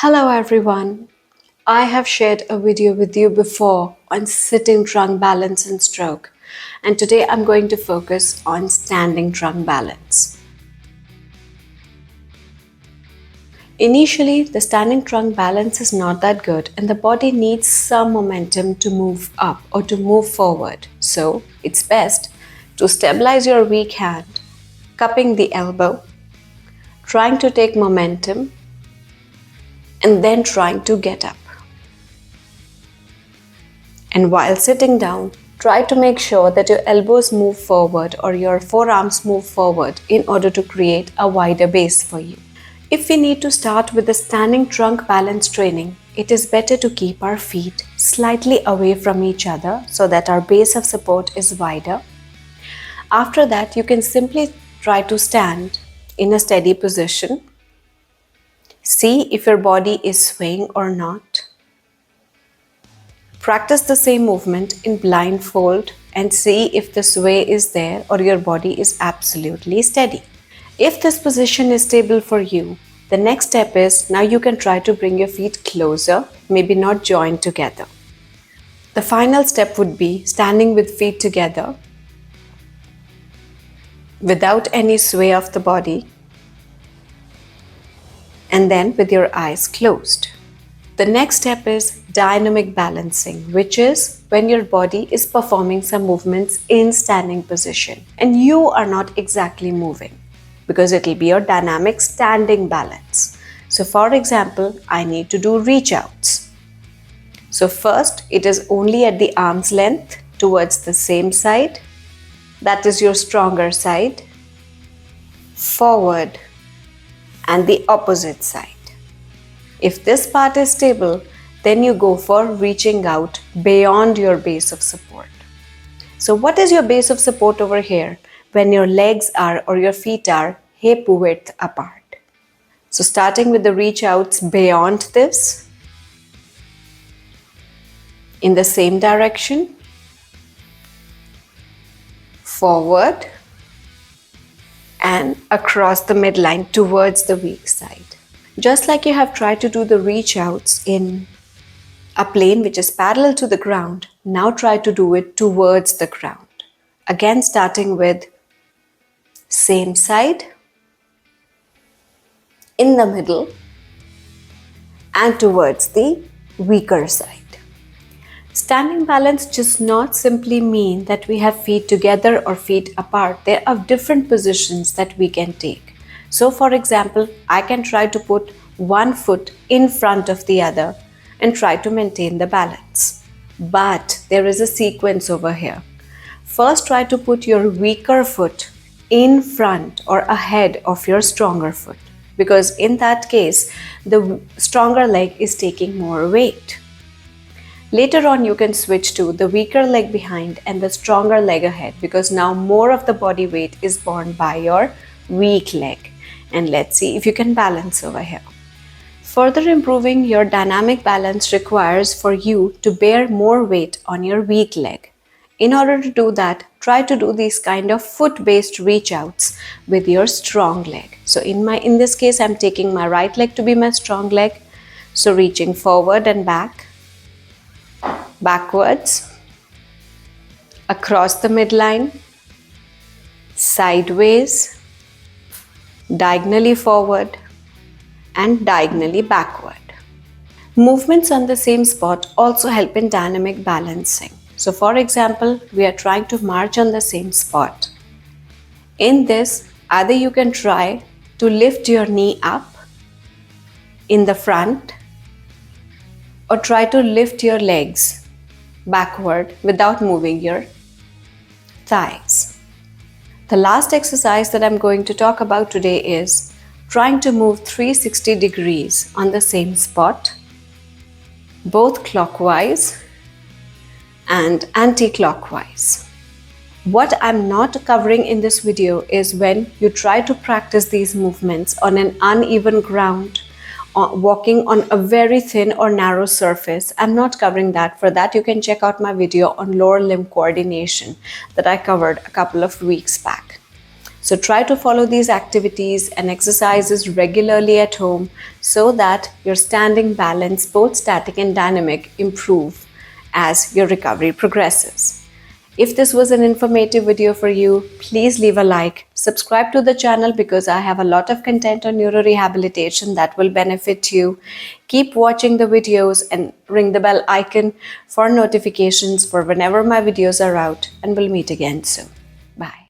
Hello everyone. I have shared a video with you before on sitting trunk balance and stroke, and today I'm going to focus on standing trunk balance. Initially, the standing trunk balance is not that good and the body needs some momentum to move up or to move forward. So, it's best to stabilize your weak hand, cupping the elbow, trying to take momentum, and then trying to get up. And while sitting down, try to make sure that your elbows move forward or your forearms move forward in order to create a wider base for you. If we need to start with the standing trunk balance training, it is better to keep our feet slightly away from each other so that our base of support is wider. After that, you can simply try to stand in a steady position. See if your body is swaying or not. Practice the same movement in blindfold and see if the sway is there or your body is absolutely steady. If this position is stable for you, the next step is now you can try to bring your feet closer, maybe not joined together. The final step would be standing with feet together without any sway of the body and then with your eyes closed. The next step is dynamic balancing, which is when your body is performing some movements in standing position and you are not exactly moving, because it will be your dynamic standing balance. So for example, I need to do reach outs. So first, it is only at the arm's length towards the same side, that is your stronger side, forward, and the opposite side. If this part is stable, then you go for reaching out beyond your base of support. So what is your base of support over here when your legs are or your feet are hip width apart? So starting with the reach outs beyond this, in the same direction, forward, and across the midline towards the weak side. Just like you have tried to do the reach outs in a plane which is parallel to the ground, now try to do it towards the ground. Again, starting with same side, in the middle, and towards the weaker side. Standing balance does not simply mean that we have feet together or feet apart. There are different positions that we can take. So for example, I can try to put one foot in front of the other and try to maintain the balance. But there is a sequence over here. First, try to put your weaker foot in front or ahead of your stronger foot, because in that case, the stronger leg is taking more weight. Later on, you can switch to the weaker leg behind and the stronger leg ahead, because now more of the body weight is borne by your weak leg. And let's see if you can balance over here. Further improving your dynamic balance requires for you to bear more weight on your weak leg. In order to do that, try to do these kind of foot-based reach outs with your strong leg. So in this case, I'm taking my right leg to be my strong leg. So reaching forward and back, backwards, across the midline, sideways, diagonally forward, and diagonally backward. Movements on the same spot also help in dynamic balancing. So for example, we are trying to march on the same spot. In this, either you can try to lift your knee up in the front or try to lift your legs backward without moving your thighs. The last exercise that I'm going to talk about today is trying to move 360 degrees on the same spot, both clockwise and anti-clockwise. What I'm not covering in this video is when you try to practice these movements on an uneven ground, walking on a very thin or narrow surface. I'm not covering that. For that, you can check out my video on lower limb coordination that I covered a couple of weeks back. So try to follow these activities and exercises regularly at home so that your standing balance, both static and dynamic, improve as your recovery progresses. If this was an informative video for you, please leave a like. Subscribe to the channel because I have a lot of content on neurorehabilitation that will benefit you. Keep watching the videos and ring the bell icon for notifications for whenever my videos are out, and we'll meet again soon. Bye.